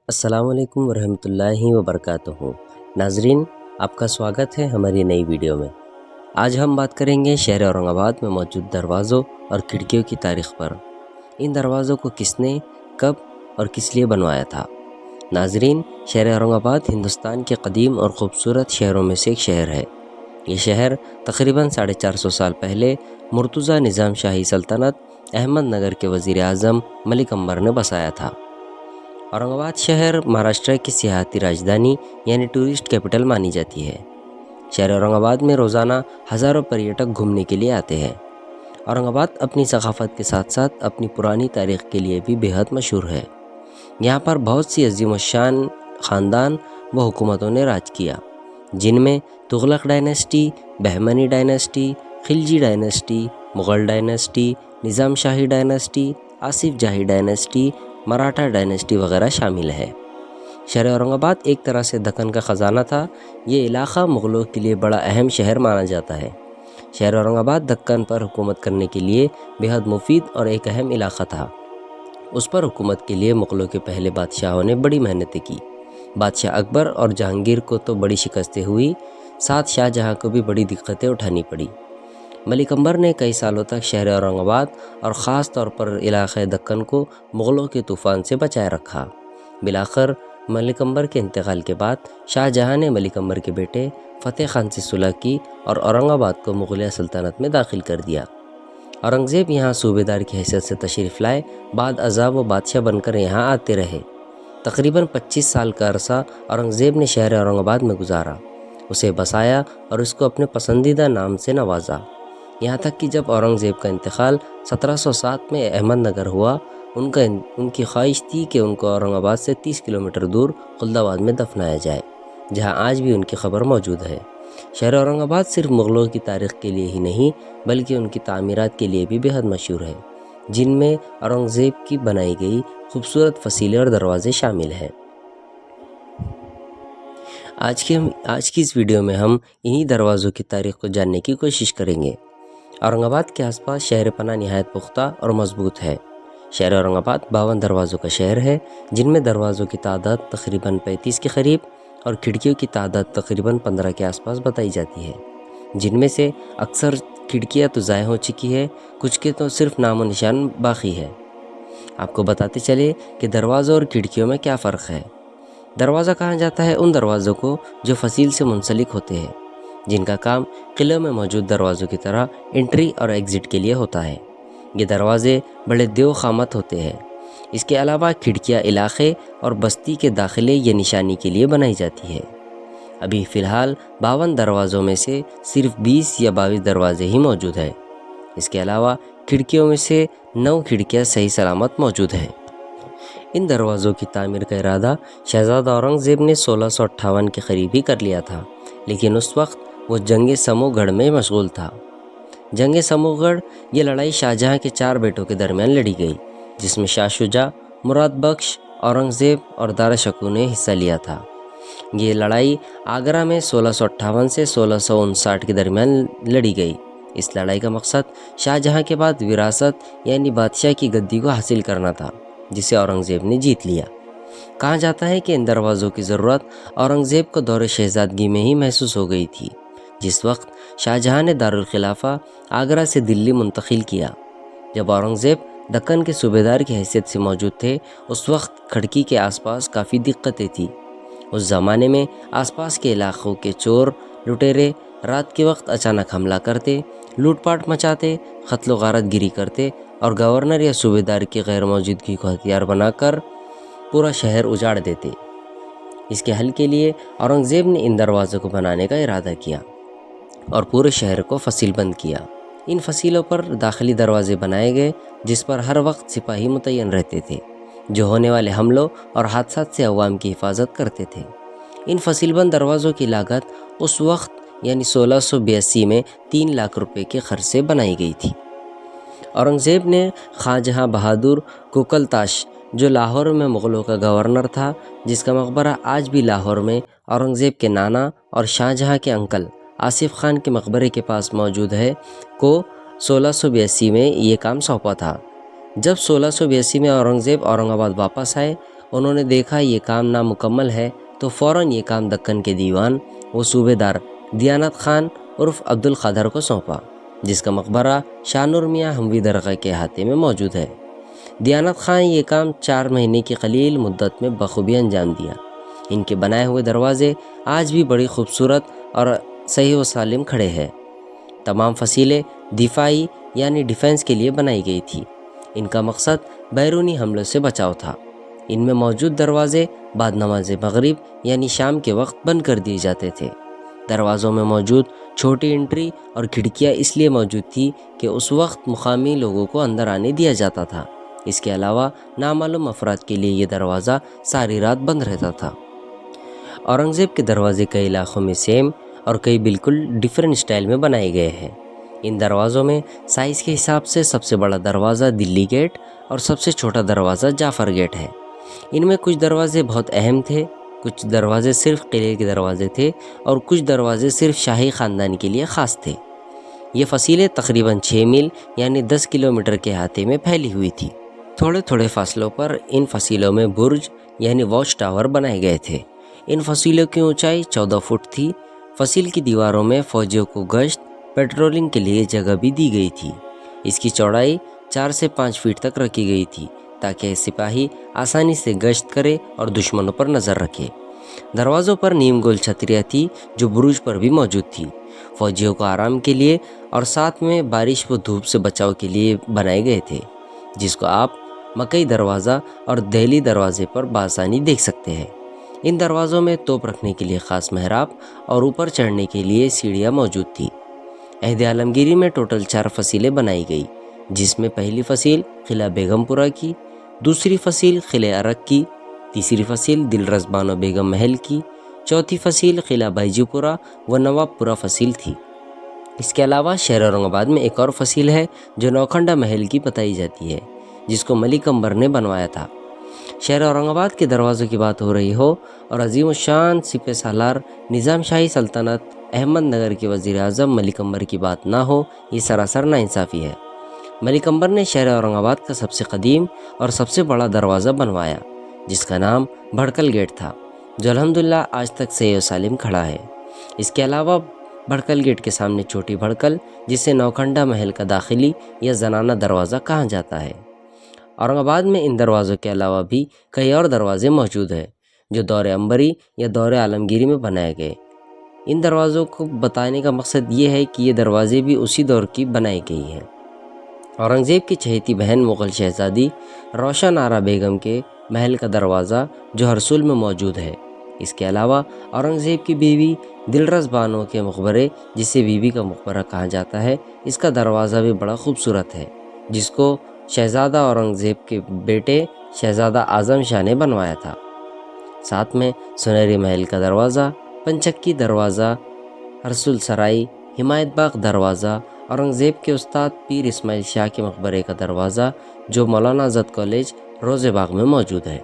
السلام علیکم ورحمۃ اللہ وبرکاتہ۔ ناظرین، آپ کا سواگت ہے ہماری نئی ویڈیو میں۔ آج ہم بات کریں گے شہر اورنگ آباد میں موجود دروازوں اور کھڑکیوں کی تاریخ پر۔ ان دروازوں کو کس نے، کب اور کس لیے بنوایا تھا؟ ناظرین، شہر اورنگ آباد ہندوستان کے قدیم اور خوبصورت شہروں میں سے ایک شہر ہے۔ یہ شہر تقریباً 450 سال پہلے مرتضیٰ نظام شاہی سلطنت احمد نگر کے وزیر اعظم ملک امبر نے بسایا تھا۔ اورنگ آباد شہر مہاراشٹر کی سیاحتی راجدھانی یعنی ٹورسٹ کیپٹل مانی جاتی ہے۔ شہر اورنگ آباد میں روزانہ ہزاروں پریٹک گھومنے کے لیے آتے ہیں۔ اورنگ آباد اپنی ثقافت کے ساتھ ساتھ اپنی پرانی تاریخ کے لیے بھی بہت مشہور ہے۔ یہاں پر بہت سی عظیم الشان خاندان و حکومتوں نے راج کیا، جن میں Tughlaq dynasty, Bahmani dynasty, Khalji dynasty, Mughal dynasty, Nizam Shahi dynasty, Asaf Jahi dynasty, Maratha dynasty وغیرہ شامل ہے۔ شہر اورنگ آباد ایک طرح سے دکن کا خزانہ تھا۔ یہ علاقہ مغلوں کے لیے بڑا اہم شہر مانا جاتا ہے۔ شہر اورنگ آباد دکن پر حکومت کرنے کے لیے بہت مفید اور ایک اہم علاقہ تھا۔ اس پر حکومت کے لیے مغلوں کے پہلے بادشاہوں نے بڑی محنتیں کی۔ بادشاہ اکبر اور جہانگیر کو تو بڑی شکستیں ہوئی، ساتھ شاہ جہاں کو بھی بڑی دقتیں اٹھانی پڑی۔ ملک امبر نے کئی سالوں تک شہر اورنگ آباد اور خاص طور پر علاقہ دکن کو مغلوں کے طوفان سے بچائے رکھا۔ بالآخر ملک امبر کے انتقال کے بعد شاہ جہاں نے ملک امبر کے بیٹے فتح خان سے صلح کی اور اورنگ آباد کو مغلیہ سلطنت میں داخل کر دیا۔ اورنگزیب یہاں صوبے دار کی حیثیت سے تشریف لائے، بعد ازاں وہ بادشاہ بن کر یہاں آتے رہے۔ تقریباً 25 سال کا عرصہ اورنگزیب نے شہر اورنگ آباد میں گزارا، اسے بسایا اور اس کو اپنے پسندیدہ نام سے نوازا۔ یہاں تک کہ جب اورنگزیب کا انتقال 1707 میں احمد نگر ہوا، ان کی خواہش تھی کہ ان کو اورنگ آباد سے 30 کلومیٹر دور خلد آباد میں دفنایا جائے، جہاں آج بھی ان کی قبر موجود ہے۔ شہر اورنگ آباد صرف مغلوں کی تاریخ کے لیے ہی نہیں بلکہ ان کی تعمیرات کے لیے بھی بہت مشہور ہے، جن میں اورنگزیب کی بنائی گئی خوبصورت فسیلیں اور دروازے شامل ہیں۔ آج کی اس ویڈیو میں ہم انہی دروازوں کی تاریخ کو جاننے کی کوشش کریں گے۔ اورنگ آباد کے آس پاس شہر پناہ نہایت پختہ اور مضبوط ہے۔ شہر اورنگ آباد 52 دروازوں کا شہر ہے، جن میں دروازوں کی تعداد تقریباً 35 کے قریب اور کھڑکیوں کی تعداد تقریباً 15 کے آس پاس بتائی جاتی ہے، جن میں سے اکثر کھڑکیاں تو ضائع ہو چکی ہے، کچھ کے تو صرف نام و نشان باقی ہے۔ آپ کو بتاتے چلے کہ دروازوں اور کھڑکیوں میں کیا فرق ہے۔ دروازہ کہا جاتا ہے ان دروازوں کو جو فصیل سے منسلک ہوتے ہیں، جن کا کام قلعوں میں موجود دروازوں کی طرح انٹری اور ایگزٹ کے لیے ہوتا ہے۔ یہ دروازے بڑے دیو خامت ہوتے ہیں۔ اس کے علاوہ کھڑکیاں علاقے اور بستی کے داخلے یا نشانی کے لیے بنائی جاتی ہے۔ ابھی فی الحال 52 دروازوں میں سے صرف 20 یا 22 دروازے ہی موجود ہیں۔ اس کے علاوہ کھڑکیوں میں سے 9 کھڑکیاں صحیح سلامت موجود ہیں۔ ان دروازوں کی تعمیر کا ارادہ شہزادہ اورنگزیب نے 1658 کے قریب ہی کر لیا تھا، لیکن اس وقت وہ جنگ سمو گڑھ میں مشغول تھا۔ جنگ سمو گڑھ یہ لڑائی شاہجہاں کے 4 بیٹوں کے درمیان لڑی گئی، جس میں شاہ شجاع، مراد بخش، اورنگزیب اور دارا شکوہ نے حصہ لیا تھا۔ یہ لڑائی آگرہ میں 1658 سے 1659 کے درمیان لڑی گئی۔ اس لڑائی کا مقصد شاہجہاں کے بعد وراثت یعنی بادشاہ کی گدی کو حاصل کرنا تھا، جسے اورنگزیب نے جیت لیا۔ کہا جاتا ہے کہ ان دروازوں کی ضرورت اورنگزیب کو دور شہزادگی میں ہی محسوس ہو گئی تھی، جس وقت شاہجہاں نے دارالخلافہ آگرہ سے دلی منتقل کیا۔ جب اورنگزیب دکن کے صوبے دار کی حیثیت سے موجود تھے، اس وقت کھڑکی کے آس پاس کافی دقتیں تھیں۔ اس زمانے میں آس پاس کے علاقوں کے چور لٹیرے رات کے وقت اچانک حملہ کرتے، لوٹ پاٹ مچاتے، قتل و غارت گیری کرتے اور گورنر یا صوبے دار کی غیر موجودگی کو ہتھیار بنا کر پورا شہر اجاڑ دیتے۔ اس کے حل کے لیے اورنگزیب نے ان دروازوں کو بنانے کا ارادہ کیا اور پورے شہر کو فصیل بند کیا۔ ان فصیلوں پر داخلی دروازے بنائے گئے، جس پر ہر وقت سپاہی متعین رہتے تھے، جو ہونے والے حملوں اور حادثات سے عوام کی حفاظت کرتے تھے۔ ان فصیل بند دروازوں کی لاگت اس وقت یعنی 1682 میں 3 لاکھ روپے کے خرچ سے بنائی گئی تھی۔ اورنگزیب نے خواجہ جہاں بہادر کوکلتاش، جو لاہور میں مغلوں کا گورنر تھا، جس کا مقبرہ آج بھی لاہور میں اورنگزیب کے نانا اور شاہ جہاں کے انکل آصف خان کے مقبرے کے پاس موجود ہے، کو 1682 میں یہ کام سونپا تھا۔ جب 1682 میں اورنگزیب اورنگ آباد واپس آئے، انہوں نے دیکھا یہ کام نامکمل ہے تو فوراً یہ کام دکن کے دیوان و صوبیدار دیانت خان عرف عبد القادر کو سونپا، جس کا مقبرہ شاہ نور میاں حموی درگاہ کے احاطے میں موجود ہے۔ دیانت خان یہ کام 4 مہینے کی قلیل مدت میں بخوبی انجام دیا۔ ان کے بنائے ہوئے دروازے آج بھی بڑی خوبصورت اور صحیح و سالم کھڑے ہیں۔ تمام فصیلیں دفاعی یعنی ڈیفنس کے لیے بنائی گئی تھی۔ ان کا مقصد بیرونی حملوں سے بچاؤ تھا۔ ان میں موجود دروازے بعد نماز مغرب یعنی شام کے وقت بند کر دیے جاتے تھے۔ دروازوں میں موجود چھوٹی انٹری اور کھڑکیاں اس لیے موجود تھی کہ اس وقت مقامی لوگوں کو اندر آنے دیا جاتا تھا۔ اس کے علاوہ نامعلوم افراد کے لیے یہ دروازہ ساری رات بند رہتا تھا۔ اورنگزیب کے دروازے کئی علاقوں میں سیم اور کئی بالکل ڈیفرنٹ سٹائل میں بنائے گئے ہیں۔ ان دروازوں میں سائز کے حساب سے سب سے بڑا دروازہ دلی گیٹ اور سب سے چھوٹا دروازہ جعفر گیٹ ہے۔ ان میں کچھ دروازے بہت اہم تھے، کچھ دروازے صرف قلعے کے دروازے تھے اور کچھ دروازے صرف شاہی خاندان کے لیے خاص تھے۔ یہ فصیلیں تقریباً 6 میل یعنی 10 کلومیٹر کے احاطے میں پھیلی ہوئی تھی۔ تھوڑے تھوڑے فاصلوں پر ان فصیلوں میں برج یعنی واچ ٹاور بنائے گئے تھے۔ ان فصیلوں کی اونچائی 14 فٹ تھی۔ فصیل کی دیواروں میں فوجیوں کو گشت پیٹرولنگ کے لیے جگہ بھی دی گئی تھی۔ اس کی چوڑائی 4 سے 5 فٹ تک رکھی گئی تھی تاکہ سپاہی آسانی سے گشت کرے اور دشمنوں پر نظر رکھے۔ دروازوں پر نیم گول چھتریاں تھی جو بروج پر بھی موجود تھی، فوجیوں کو آرام کے لیے اور ساتھ میں بارش و دھوپ سے بچاؤ کے لیے بنائے گئے تھے، جس کو آپ مکئی دروازہ اور دہلی دروازے پر بآسانی دیکھ سکتے ہیں۔ ان دروازوں میں توپ رکھنے کے لیے خاص محراب اور اوپر چڑھنے کے لیے سیڑھیاں موجود تھی۔ عہد عالمگیری میں ٹوٹل 4 فصیلیں بنائی گئی، جس میں پہلی فصیل قلعہ بیگم پورہ کی، دوسری فصیل قلعہ ارک کی، تیسری فصیل دلرس بانو بیگم محل کی، چوتھی فصیل قلعہ بائیجو پورہ و نواب پورہ فصیل تھی۔ اس کے علاوہ شہر اورنگ آباد میں ایک اور فصیل ہے جو نوکھنڈا محل کی بتائی جاتی ہے، جس کو ملک امبر نے بنوایا تھا۔ شہر اورنگ آباد کے دروازوں کی بات ہو رہی ہو اور عظیم الشان سپہ سالار نظام شاہی سلطنت احمد نگر کے وزیر اعظم ملک امبر کی بات نہ ہو، یہ سراسر ناانصافی ہے۔ ملک امبر نے شہر اورنگ آباد کا سب سے قدیم اور سب سے بڑا دروازہ بنوایا، جس کا نام بھڑکل گیٹ تھا، جو الحمدللہ آج تک صحیح و سالم کھڑا ہے۔ اس کے علاوہ بھڑکل گیٹ کے سامنے چھوٹی بھڑکل، جسے نوکھنڈا محل کا داخلی یا زنانہ دروازہ کہا جاتا ہے۔ اورنگ آباد میں ان دروازوں کے علاوہ بھی کئی اور دروازے موجود ہیں جو دور انبری یا دور عالمگیری میں بنائے گئے۔ ان دروازوں کو بتانے کا مقصد یہ ہے کہ یہ دروازے بھی اسی دور کی بنائی گئی ہیں۔ اورنگزیب کی چہیتی بہن مغل شہزادی روشن آرا بیگم کے محل کا دروازہ جو ہرسول میں موجود ہے۔ اس کے علاوہ اورنگزیب کی بیوی دلرس بانو کے مقبرے، جسے بیوی کا مقبرہ کہا جاتا ہے، اس کا دروازہ بھی بڑا خوبصورت ہے، جس کو شہزادہ اورنگزیب کے بیٹے شہزادہ اعظم شاہ نے بنوایا تھا۔ ساتھ میں سنہری محل کا دروازہ، پنچکی دروازہ، ہرسول سرائی، حمایت باغ دروازہ، اورنگزیب کے استاد پیر اسماعیل شاہ کے مقبرے کا دروازہ جو مولانا آزاد کالج روزے باغ میں موجود ہے۔